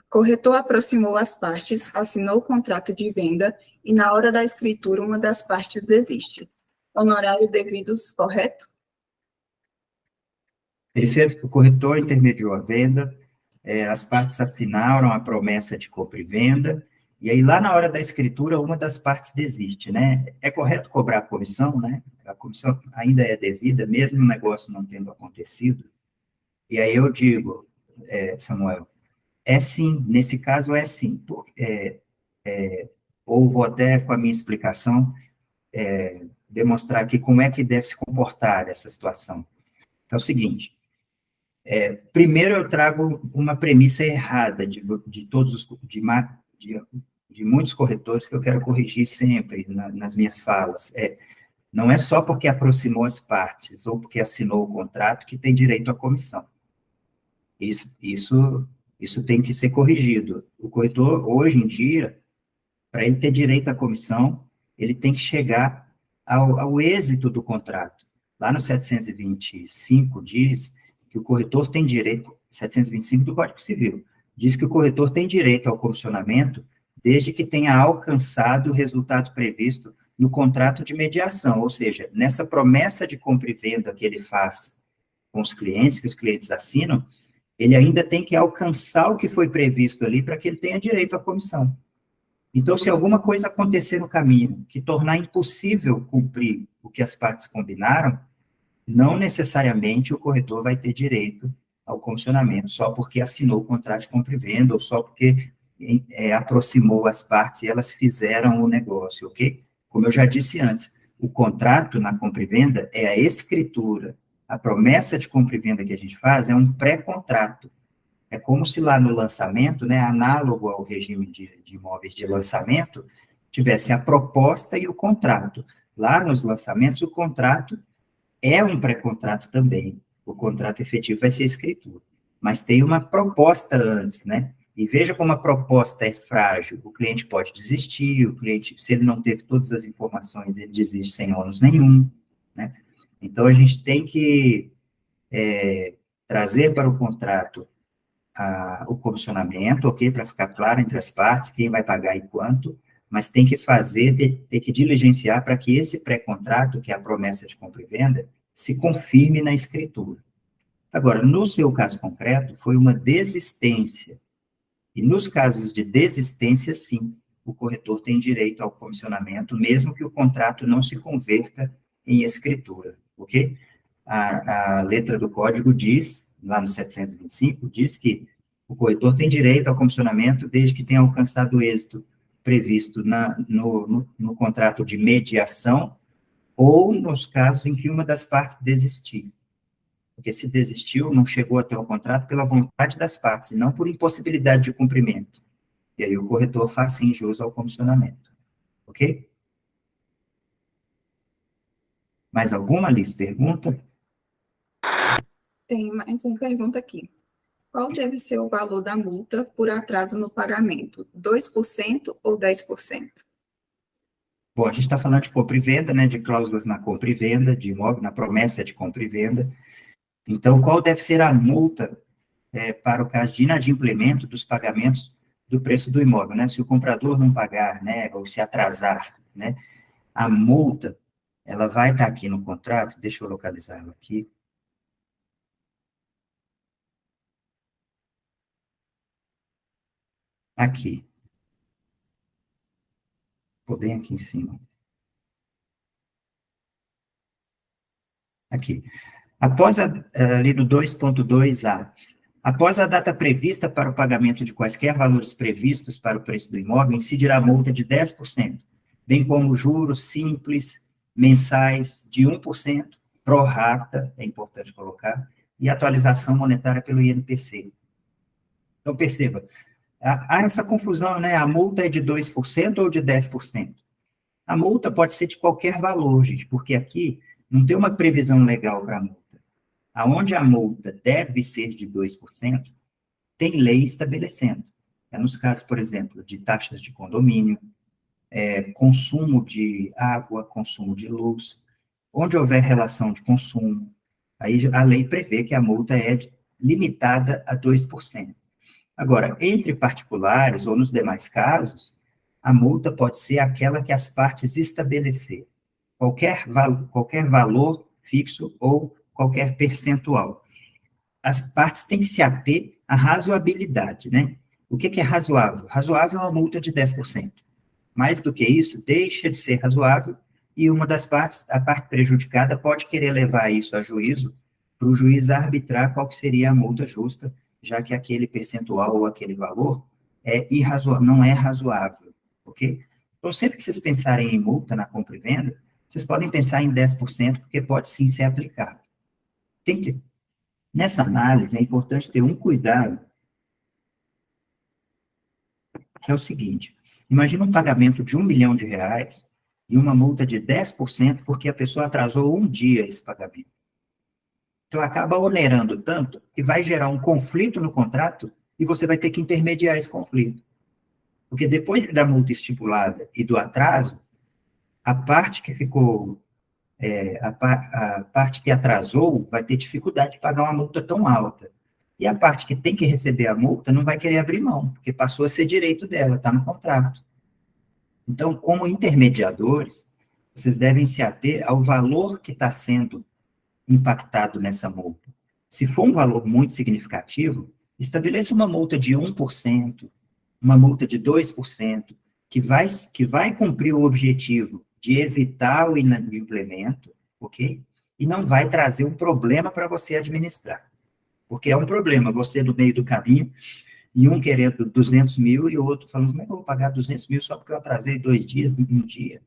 Corretor aproximou as partes, assinou o contrato de venda e, na hora da escritura, uma das partes desiste. Honorário devidos, correto? Perfeito, que o corretor intermediou a venda, as partes assinaram a promessa de compra e venda, e aí lá na hora da escritura, uma das partes desiste, né? É correto cobrar a comissão, né? A comissão ainda é devida, mesmo o negócio não tendo acontecido. E aí eu digo, Samuel, é sim, nesse caso é sim, ou vou até com a minha explicação demonstrar aqui como é que deve se comportar essa situação. É o seguinte, primeiro eu trago uma premissa errada de todos os, de muitos corretores que eu quero corrigir sempre nas minhas falas. Não é só porque aproximou as partes ou porque assinou o contrato que tem direito à comissão. Isso tem que ser corrigido. O corretor, hoje em dia, para ele ter direito à comissão, ele tem que chegar ao êxito do contrato. Lá no 725 diz que o corretor tem direito, 725 do Código Civil, diz que o corretor tem direito ao comissionamento desde que tenha alcançado o resultado previsto no contrato de mediação, ou seja, nessa promessa de compra e venda que ele faz com os clientes, que os clientes assinam, ele ainda tem que alcançar o que foi previsto ali para que ele tenha direito à comissão. Então, se alguma coisa acontecer no caminho que tornar impossível cumprir o que as partes combinaram, não necessariamente o corretor vai ter direito ao comissionamento, só porque assinou o contrato de compra e venda, ou só porque aproximou as partes e elas fizeram o negócio, ok? Como eu já disse antes, o contrato na compra e venda é a escritura. A promessa de compra e venda que a gente faz é um pré-contrato. É como se lá no lançamento, né, análogo ao regime de imóveis de lançamento, tivesse a proposta e o contrato. Lá nos lançamentos, o contrato é um pré-contrato também. O contrato efetivo vai ser escritura. Mas tem uma proposta antes, né? E veja como a proposta é frágil. O cliente pode desistir, o cliente, se ele não teve todas as informações, ele desiste sem ônus nenhum, né? Então, a gente tem que trazer para o contrato o comissionamento, ok? Para ficar claro entre as partes, quem vai pagar e quanto, mas tem que tem que diligenciar para que esse pré-contrato, que é a promessa de compra e venda, se confirme na escritura. Agora, no seu caso concreto, foi uma desistência. E nos casos de desistência, sim, o corretor tem direito ao comissionamento, mesmo que o contrato não se converta em escritura, ok? A letra do código diz, lá no 725, diz que o corretor tem direito ao comissionamento desde que tenha alcançado o êxito previsto no contrato de mediação ou nos casos em que uma das partes desistir. Porque se desistiu, não chegou até o contrato pela vontade das partes, e não por impossibilidade de cumprimento. E aí o corretor faz sim jus ao comissionamento. Ok? Mais alguma, Alice? Pergunta? Tem mais uma pergunta aqui. Qual deve ser o valor da multa por atraso no pagamento? 2% ou 10%? Bom, a gente está falando de compra e venda, né, de cláusulas na compra e venda, de imóvel, na promessa de compra e venda. Então, qual deve ser a multa para o caso de inadimplemento dos pagamentos do preço do imóvel, né? Se o comprador não pagar, né, ou se atrasar, né, a multa, ela vai estar aqui no contrato, deixa eu localizar ela aqui. Aqui. Vou bem aqui em cima. Aqui. Após ali do 2.2a, após a data prevista para o pagamento de quaisquer valores previstos para o preço do imóvel, incidirá multa de 10%, bem como juros simples, mensais de 1%, pro rata, é importante colocar, e atualização monetária pelo INPC. Então, perceba, há essa confusão, né? A multa é de 2% ou de 10%? A multa pode ser de qualquer valor, gente, porque aqui não tem uma previsão legal para a multa. Aonde a multa deve ser de 2%, tem lei estabelecendo. Nos casos, por exemplo, de taxas de condomínio, consumo de água, consumo de luz, onde houver relação de consumo, aí a lei prevê que a multa é limitada a 2%. Agora, entre particulares ou nos demais casos, a multa pode ser aquela que as partes estabelecer, qualquer valor fixo ou qualquer percentual. As partes têm que se ater à razoabilidade, né? O que é razoável? Razoável é uma multa de 10%. Mais do que isso, deixa de ser razoável e uma das partes, a parte prejudicada, pode querer levar isso a juízo, para o juiz arbitrar qual que seria a multa justa, já que aquele percentual ou aquele valor não é razoável, ok? Então, sempre que vocês pensarem em multa na compra e venda, vocês podem pensar em 10%, porque pode sim ser aplicado. Nessa análise, é importante ter um cuidado, que é o seguinte: imagina um pagamento de R$ 1 milhão e uma multa de 10% porque a pessoa atrasou um dia esse pagamento. Então, acaba onerando tanto que vai gerar um conflito no contrato e você vai ter que intermediar esse conflito. Porque depois da multa estipulada e do atraso, a parte que ficou, a parte que atrasou vai ter dificuldade de pagar uma multa tão alta. E a parte que tem que receber a multa não vai querer abrir mão, porque passou a ser direito dela, está no contrato. Então, como intermediadores, vocês devem se ater ao valor que está sendo impactado nessa multa. Se for um valor muito significativo, estabeleça uma multa de 1%, uma multa de 2%, que vai cumprir o objetivo de evitar o inadimplemento, ok? E não vai trazer um problema para você administrar. Porque é um problema, você no meio do caminho, e um querendo 200 mil e o outro falando, como é que eu vou pagar 200 mil só porque eu atrasei 2 dias, um dia?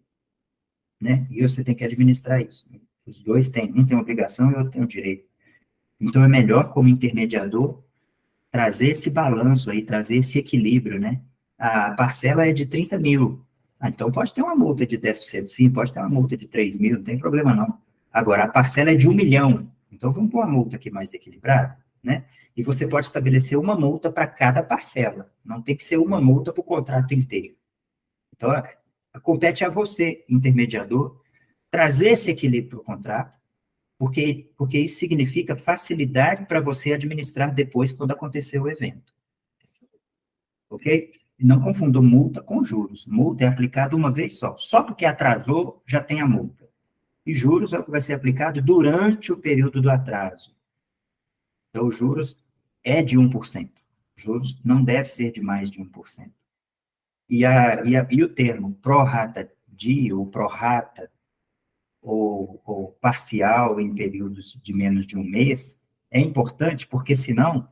Né? E você tem que administrar isso. Os dois têm, um tem obrigação e o outro tem o direito. Então, é melhor, como intermediador, trazer esse balanço aí, trazer esse equilíbrio, né? A parcela é de 30 mil. Então, pode ter uma multa de 10%, sim, pode ter uma multa de 3 mil, não tem problema não. Agora, a parcela é de 1 milhão. Então, vamos pôr uma multa aqui mais equilibrada, né? E você pode estabelecer uma multa para cada parcela. Não tem que ser uma multa para o contrato inteiro. Então, compete a você, intermediador, trazer esse equilíbrio para o contrato, porque isso significa facilidade para você administrar depois, quando acontecer o evento. Ok? Não confundam multa com juros. Multa é aplicada uma vez só. Só porque atrasou, já tem a multa. E juros é o que vai ser aplicado durante o período do atraso. Então, os juros é de 1%. Juros não deve ser de mais de 1%. E o termo pró-rata dia ou pró-rata ou parcial em períodos de menos de um mês é importante, porque senão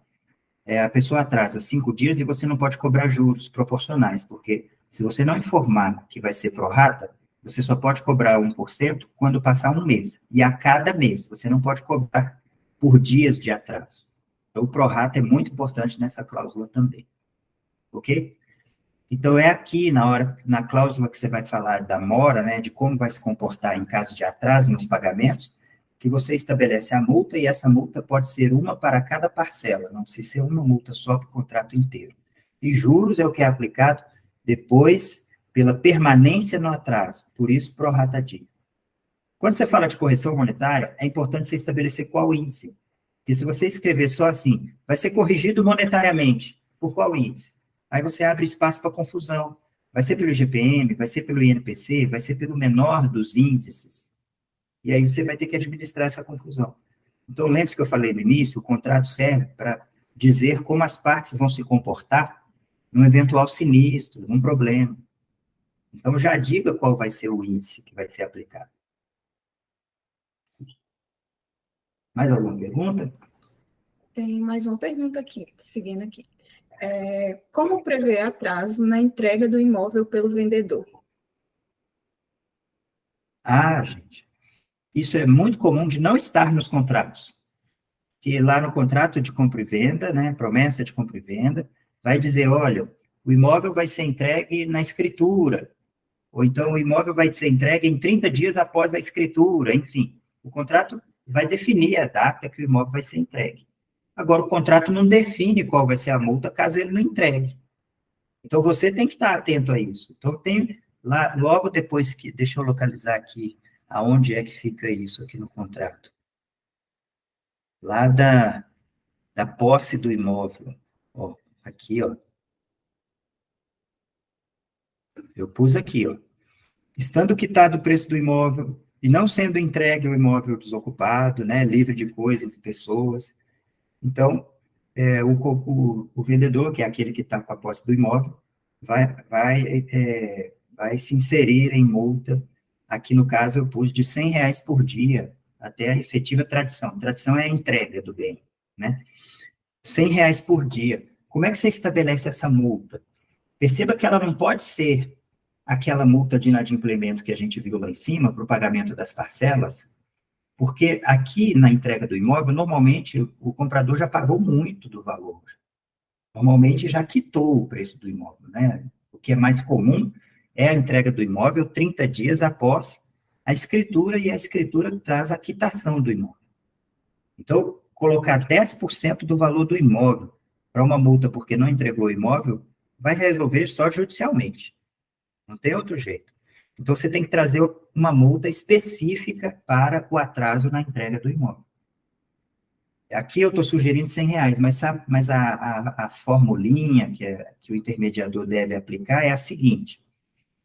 a pessoa atrasa 5 dias e você não pode cobrar juros proporcionais, porque se você não informar que vai ser pró-rata, você só pode cobrar 1% quando passar um mês. E a cada mês, você não pode cobrar por dias de atraso. Então, o pró-rata é muito importante nessa cláusula também. Ok? Então, é aqui, na cláusula que você vai falar da mora, né, de como vai se comportar em caso de atraso nos pagamentos, que você estabelece a multa, e essa multa pode ser uma para cada parcela, não precisa ser uma multa só para o contrato inteiro. E juros é o que é aplicado depois pela permanência no atraso, por isso, pró-rata dia. Quando você fala de correção monetária, é importante você estabelecer qual índice. Porque se você escrever só assim, vai ser corrigido monetariamente, por qual índice? Aí você abre espaço para confusão. Vai ser pelo IGPM, vai ser pelo INPC, vai ser pelo menor dos índices. E aí você vai ter que administrar essa confusão. Então, lembre-se que eu falei no início, o contrato serve para dizer como as partes vão se comportar num eventual sinistro, num problema. Então, já diga qual vai ser o índice que vai ser aplicado. Mais alguma pergunta? Tem mais uma pergunta aqui, seguindo aqui. Como prever atraso na entrega do imóvel pelo vendedor? Gente, isso é muito comum de não estar nos contratos. Que lá no contrato de compra e venda, né, promessa de compra e venda, vai dizer, olha, o imóvel vai ser entregue na escritura, ou então o imóvel vai ser entregue em 30 dias após a escritura, enfim. O contrato vai definir a data que o imóvel vai ser entregue. Agora, o contrato não define qual vai ser a multa caso ele não entregue. Então, você tem que estar atento a isso. Então, tem lá, logo depois que, deixa eu localizar aqui, aonde é que fica isso aqui no contrato. Lá da posse do imóvel. Ó, Aqui, ó. Eu pus aqui, ó. Estando quitado o preço do imóvel e não sendo entregue o imóvel desocupado, né, livre de coisas e pessoas. Então, o vendedor, que é aquele que está com a posse do imóvel, vai se inserir em multa. Aqui, no caso, eu pus de R$ 100 por dia até a efetiva tradição. Tradição é a entrega do bem, né? R$ 100 por dia. Como é que você estabelece essa multa? Perceba que ela não pode ser aquela multa de inadimplemento que a gente viu lá em cima, para o pagamento das parcelas, porque aqui na entrega do imóvel, normalmente o comprador já pagou muito do valor. Normalmente já quitou o preço do imóvel, né? O que é mais comum é a entrega do imóvel 30 dias após a escritura, e a escritura traz a quitação do imóvel. Então, colocar 10% do valor do imóvel para uma multa porque não entregou o imóvel, vai resolver só judicialmente. Não tem outro jeito. Então, você tem que trazer uma multa específica para o atraso na entrega do imóvel. Aqui eu estou sugerindo R$ 100, mas a formulinha que o intermediador deve aplicar é a seguinte: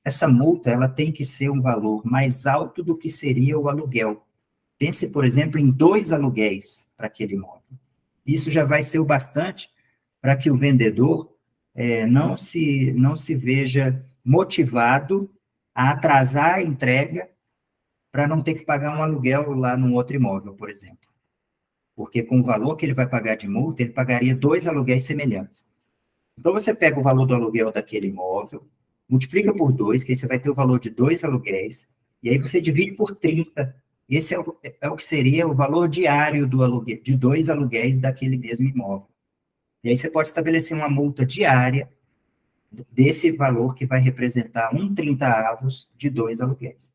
essa multa ela tem que ser um valor mais alto do que seria o aluguel. Pense, por exemplo, em 2 aluguéis para aquele imóvel. Isso já vai ser o bastante para que o vendedor não se veja motivado a atrasar a entrega para não ter que pagar um aluguel lá num outro imóvel, por exemplo. Porque com o valor que ele vai pagar de multa, ele pagaria 2 aluguéis semelhantes. Então, você pega o valor do aluguel daquele imóvel, multiplica por 2, que aí você vai ter o valor de 2 aluguéis, e aí você divide por 30. Esse é o que seria o valor diário do aluguel, de 2 aluguéis daquele mesmo imóvel. E aí você pode estabelecer uma multa diária desse valor que vai representar 1/30 de 2 aluguéis.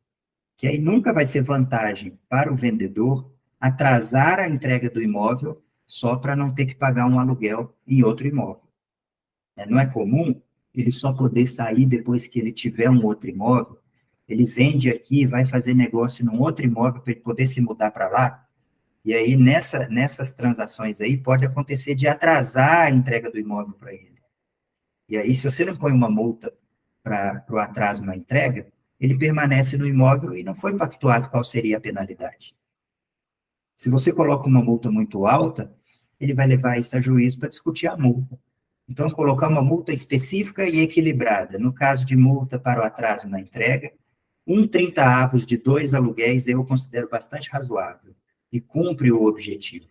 Que aí nunca vai ser vantagem para o vendedor atrasar a entrega do imóvel só para não ter que pagar um aluguel em outro imóvel. Não é comum ele só poder sair depois que ele tiver um outro imóvel, ele vende aqui, vai fazer negócio num outro imóvel para ele poder se mudar para lá, e aí nessas transações aí pode acontecer de atrasar a entrega do imóvel para ele. E aí, se você não põe uma multa para o atraso na entrega, ele permanece no imóvel e não foi pactuado qual seria a penalidade. Se você coloca uma multa muito alta, ele vai levar isso a juízo para discutir a multa. Então, colocar uma multa específica e equilibrada. No caso de multa para o atraso na entrega, 1/30 de 2 aluguéis eu considero bastante razoável e cumpre o objetivo,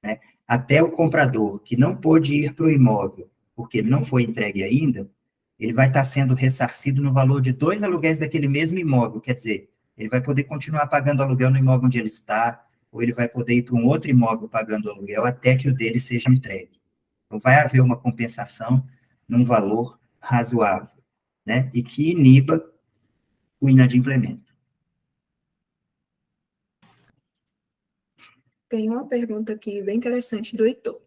né? Até o comprador que não pôde ir para o imóvel porque ele não foi entregue ainda, ele vai estar sendo ressarcido no valor de 2 aluguéis daquele mesmo imóvel, quer dizer, ele vai poder continuar pagando aluguel no imóvel onde ele está, ou ele vai poder ir para um outro imóvel pagando aluguel até que o dele seja entregue. Então, vai haver uma compensação num valor razoável, né? E que iniba o inadimplemento. Tem uma pergunta aqui bem interessante do Heitor.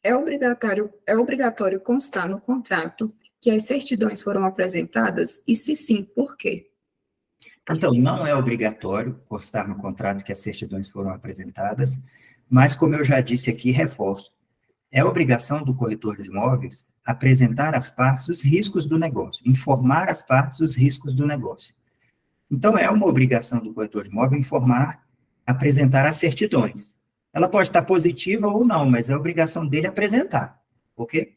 É obrigatório constar no contrato que as certidões foram apresentadas? E se sim, por quê? Então, não é obrigatório constar no contrato que as certidões foram apresentadas, mas, como eu já disse aqui, reforço. É obrigação do corretor de imóveis apresentar às partes os riscos do negócio, informar às partes os riscos do negócio. Então, é uma obrigação do corretor de imóvel informar, apresentar as certidões. Ela pode estar positiva ou não, mas é obrigação dele apresentar, ok?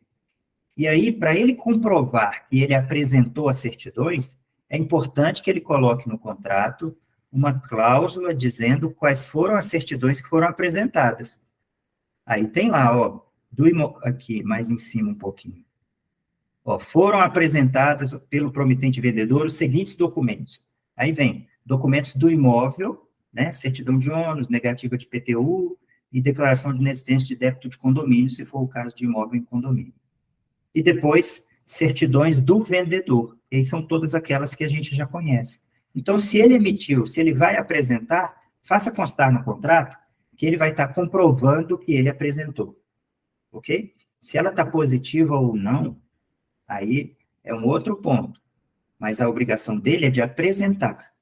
E aí, para ele comprovar que ele apresentou as certidões, é importante que ele coloque no contrato uma cláusula dizendo quais foram as certidões que foram apresentadas. Aí tem lá, ó, aqui mais em cima um pouquinho. Ó, foram apresentadas pelo promitente vendedor os seguintes documentos. Aí vem documentos do imóvel, né, certidão de ônus, negativa de PTU e declaração de inexistência de débito de condomínio, se for o caso de imóvel em condomínio. E depois, certidões do vendedor. E aí são todas aquelas que a gente já conhece. Então, se ele emitiu, se ele vai apresentar, faça constar no contrato que ele vai estar comprovando que ele apresentou. Ok? Se ela está positiva ou não, aí é um outro ponto. Mas a obrigação dele é de apresentar.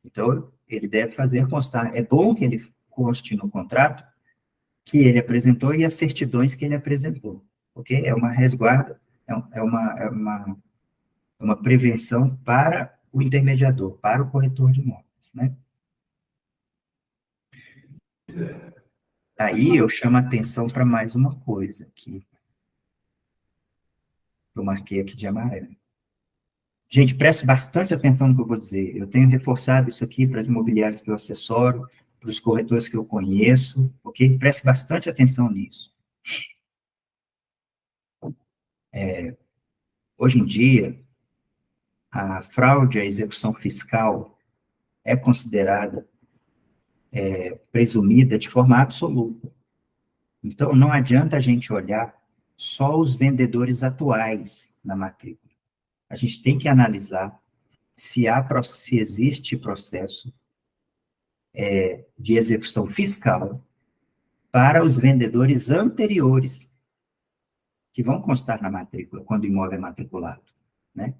Então, ele deve fazer constar. É bom que ele conste no contrato que ele apresentou e as certidões que ele apresentou. ok? É uma resguarda, é uma prevenção para o intermediador, para o corretor de imóveis, né? Aí eu chamo a atenção para mais uma coisa que eu marquei aqui de amarelo. Gente, preste bastante atenção no que eu vou dizer. Eu tenho reforçado isso aqui para as imobiliárias que eu assessoro, para os corretores que eu conheço, ok? Preste bastante atenção nisso. Hoje em dia, a fraude à execução fiscal é considerada presumida de forma absoluta. Então, não adianta a gente olhar só os vendedores atuais na matrícula. A gente tem que analisar se existe processo de execução fiscal para os vendedores anteriores, que vão constar na matrícula, quando o imóvel é matriculado, né?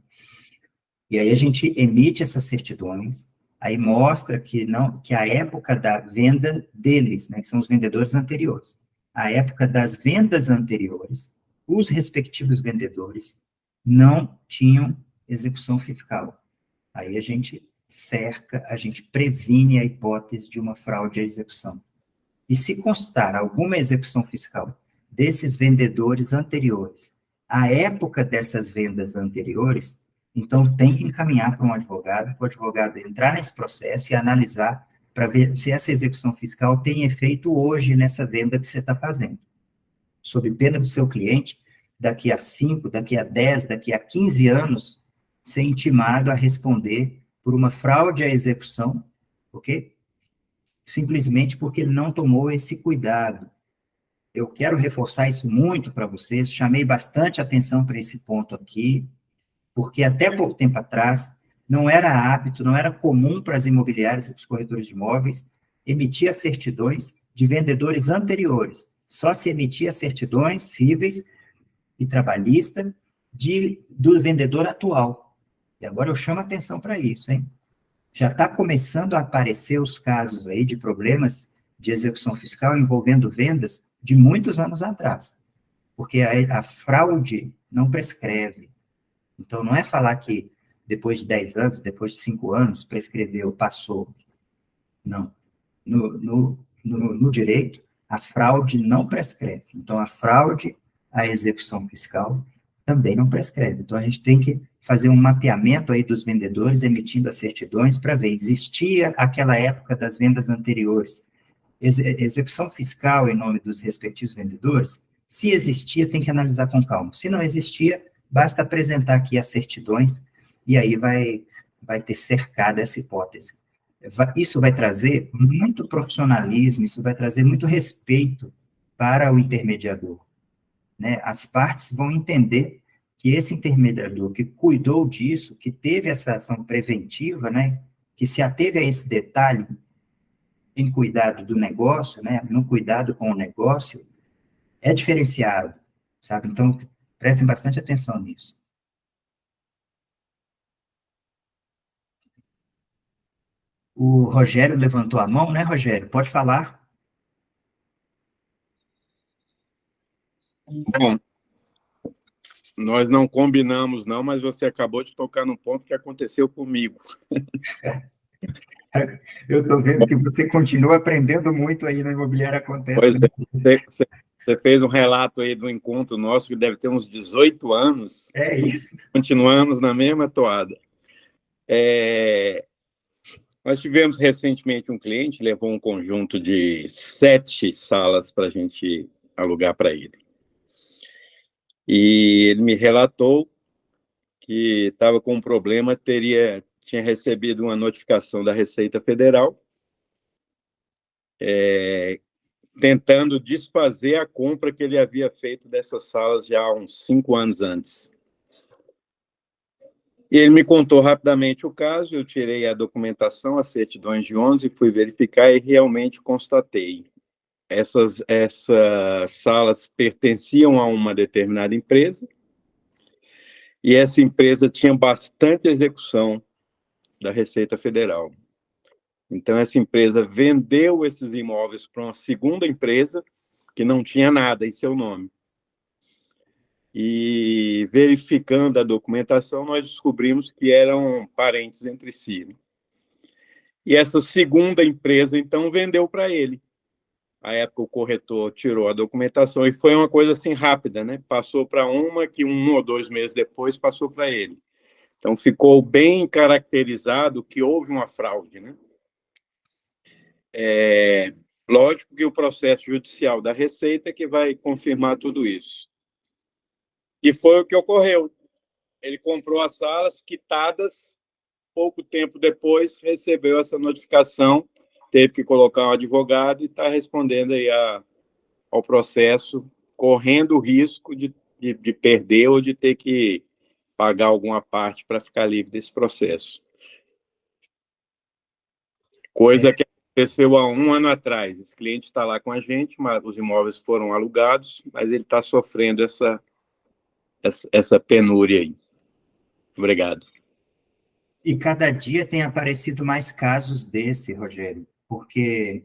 E aí a gente emite essas certidões, aí mostra que a época da venda deles, né, que são os vendedores anteriores, a época das vendas anteriores, os respectivos vendedores não tinham execução fiscal. Aí a gente cerca, a gente previne a hipótese de uma fraude à execução. E se constar alguma execução fiscal desses vendedores anteriores, à época dessas vendas anteriores, então tem que encaminhar para o advogado entrar nesse processo e analisar para ver se essa execução fiscal tem efeito hoje nessa venda que você está fazendo. Sob pena do seu cliente, daqui a 5, daqui a 10, daqui a 15 anos, ser intimado a responder por uma fraude à execução, ok? Simplesmente porque ele não tomou esse cuidado. Eu quero reforçar isso muito para vocês, chamei bastante atenção para esse ponto aqui, porque até pouco tempo atrás não era hábito, não era comum para as imobiliárias e para os corretores de imóveis emitir as certidões de vendedores anteriores. Só se emitia certidões cíveis e trabalhista do vendedor atual. E agora eu chamo atenção para isso, hein? Já está começando a aparecer os casos aí de problemas de execução fiscal envolvendo vendas de muitos anos atrás, porque a fraude não prescreve. Então, não é falar que depois de 10 anos, depois de 5 anos, prescreveu, passou. Não. No direito, a fraude não prescreve. Então, a fraude à execução fiscal também não prescreve. Então, a gente tem que fazer um mapeamento aí dos vendedores emitindo as certidões para ver, existia aquela época das vendas anteriores, execução fiscal em nome dos respectivos vendedores? Se existia, tem que analisar com calma. Se não existia, basta apresentar aqui as certidões e aí vai ter cercado essa hipótese. Isso vai trazer muito profissionalismo, isso vai trazer muito respeito para o intermediador, né? As partes vão entender que esse intermediador que cuidou disso, que teve essa ação preventiva, né, que se ateve a esse detalhe em cuidado do negócio, né, no cuidado com o negócio, é diferenciado, sabe? Então, prestem bastante atenção nisso. O Rogério levantou a mão, né, Rogério? Pode falar. Bom, nós não combinamos, não, mas você acabou de tocar num ponto que aconteceu comigo. Eu estou vendo que você continua aprendendo muito aí na Imobiliária Acontece. Pois é, você fez um relato aí do encontro nosso, que deve ter uns 18 anos. É isso. Continuamos na mesma toada. Nós tivemos recentemente um cliente, levou um conjunto de 7 salas para a gente alugar para ele. E ele me relatou que estava com um problema, tinha recebido uma notificação da Receita Federal, tentando desfazer a compra que ele havia feito dessas salas já há uns 5 anos antes. E ele me contou rapidamente o caso, eu tirei a documentação, as certidões de ônus, e fui verificar e realmente constatei. Essas salas pertenciam a uma determinada empresa, e essa empresa tinha bastante execução da Receita Federal. Então, essa empresa vendeu esses imóveis para uma segunda empresa que não tinha nada em seu nome. e verificando a documentação, nós descobrimos que eram parentes entre si, né? E essa segunda empresa, então, vendeu para ele. À época, o corretor tirou a documentação e foi uma coisa assim rápida, né? Passou para uma que 1 ou 2 meses depois passou para ele. Então, ficou bem caracterizado que houve uma fraude, né? Lógico que o processo judicial da Receita é que vai confirmar tudo isso. E foi o que ocorreu. Ele comprou as salas quitadas, pouco tempo depois recebeu essa notificação, teve que colocar um advogado e está respondendo aí ao processo, correndo o risco de perder ou de ter que pagar alguma parte para ficar livre desse processo. Coisa que aconteceu há 1 ano atrás. Esse cliente está lá com a gente, mas os imóveis foram alugados, mas ele está sofrendo essa penúria aí. Obrigado. E cada dia tem aparecido mais casos desse, Rogério, porque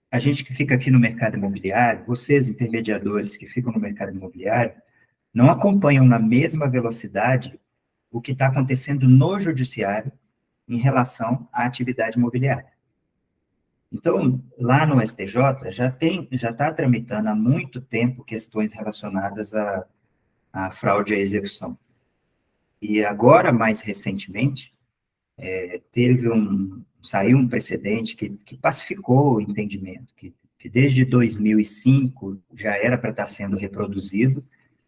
a gente que fica aqui no mercado imobiliário, vocês, intermediadores que ficam no mercado imobiliário, não acompanham na mesma velocidade o que está acontecendo no judiciário em relação à atividade imobiliária. Então, lá no STJ, já está tramitando há muito tempo questões relacionadas à fraude à execução. E agora, mais recentemente, saiu um precedente que pacificou o entendimento, que desde 2005 já era para estar sendo reproduzido,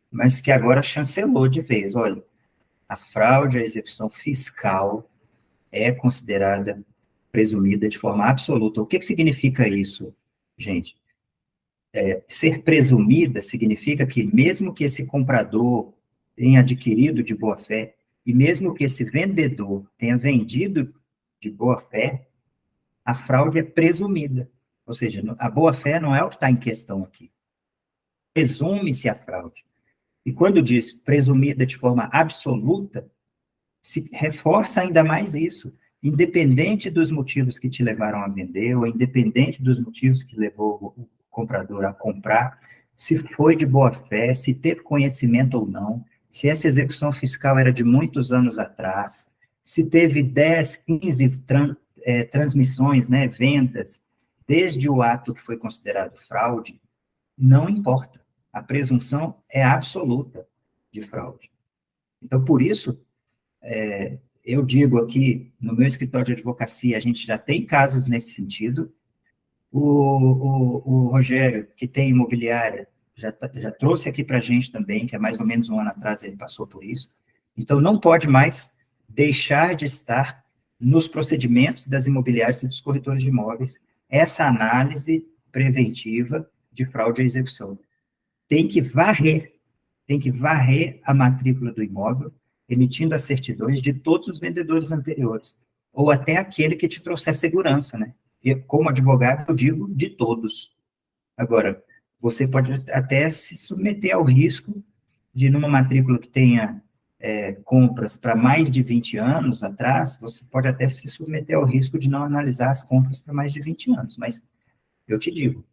mas que agora chancelou de vez. Olha, a fraude à execução fiscal é considerada presumida de forma absoluta. O que significa isso, gente? Ser presumida significa que mesmo que esse comprador tenha adquirido de boa fé, e mesmo que esse vendedor tenha vendido de boa fé, a fraude é presumida. Ou seja, a boa fé não é o que está em questão aqui. Presume-se a fraude. E quando diz presumida de forma absoluta, se reforça ainda mais isso. Independente dos motivos que te levaram a vender, ou independente dos motivos que levou o comprador a comprar, se foi de boa fé, se teve conhecimento ou não, se essa execução fiscal era de muitos anos atrás, se teve 10, 15 transmissões, né, vendas, desde o ato que foi considerado fraude, não importa. A presunção é absoluta de fraude. Então, por isso, eu digo aqui, no meu escritório de advocacia, a gente já tem casos nesse sentido. O Rogério, que tem imobiliária, já trouxe aqui para a gente também, que há mais ou menos 1 ano atrás ele passou por isso. Então, não pode mais deixar de estar nos procedimentos das imobiliárias e dos corretores de imóveis essa análise preventiva de fraude à execução. Tem que varrer a matrícula do imóvel, emitindo as certidões de todos os vendedores anteriores, ou até aquele que te trouxer segurança, né? Eu, como advogado, eu digo de todos. Agora, você pode até se submeter ao risco de, numa matrícula que tenha compras para mais de 20 anos atrás, você pode até se submeter ao risco de não analisar as compras para mais de 20 anos, mas eu te digo,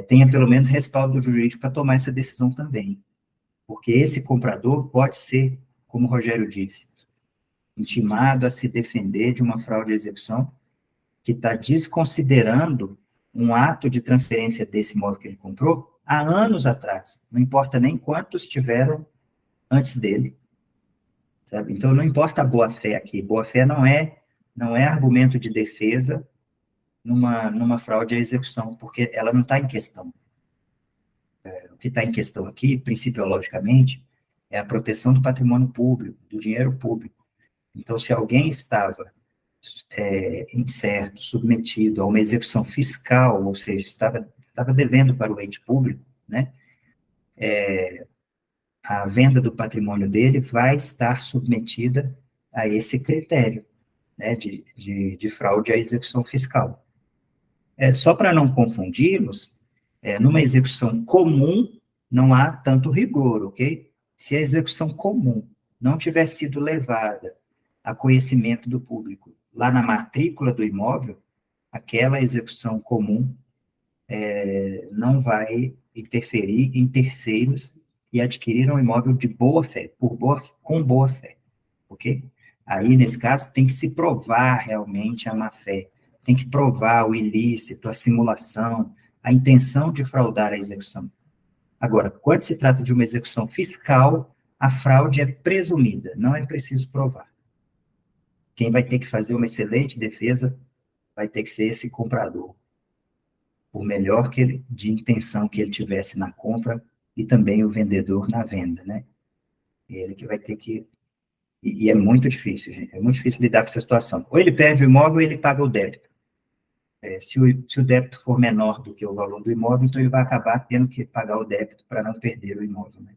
tenha pelo menos respaldo jurídico para tomar essa decisão também, porque esse comprador pode ser, como o Rogério disse, intimado a se defender de uma fraude à execução que está desconsiderando um ato de transferência desse imóvel que ele comprou há anos atrás, não importa nem quantos tiveram antes dele, sabe? Então, não importa a boa-fé aqui, boa-fé não é argumento de defesa numa fraude à execução, porque ela não está em questão. O que está em questão aqui, principiologicamente, é a proteção do patrimônio público, do dinheiro público. Então, se alguém estava incerto, submetido a uma execução fiscal, ou seja, estava devendo para o ente público, né, a venda do patrimônio dele vai estar submetida a esse critério, né, de fraude à execução fiscal. Só para não confundi-los, numa execução comum, não há tanto rigor, ok? Se a execução comum não tiver sido levada a conhecimento do público lá na matrícula do imóvel, aquela execução comum não vai interferir em terceiros e adquirir um imóvel de boa fé, com boa fé, ok? Aí, nesse caso, tem que se provar realmente a má-fé, tem que provar o ilícito, a simulação, a intenção de fraudar a execução. Agora, quando se trata de uma execução fiscal, a fraude é presumida, não é preciso provar. Quem vai ter que fazer uma excelente defesa vai ter que ser esse comprador, por melhor de intenção que ele tivesse na compra, e também o vendedor na venda, né? Ele que vai ter que... E é muito difícil, gente, é muito difícil lidar com essa situação. Ou ele perde o imóvel ou ele paga o débito. Se o débito for menor do que o valor do imóvel, então ele vai acabar tendo que pagar o débito para não perder o imóvel, né?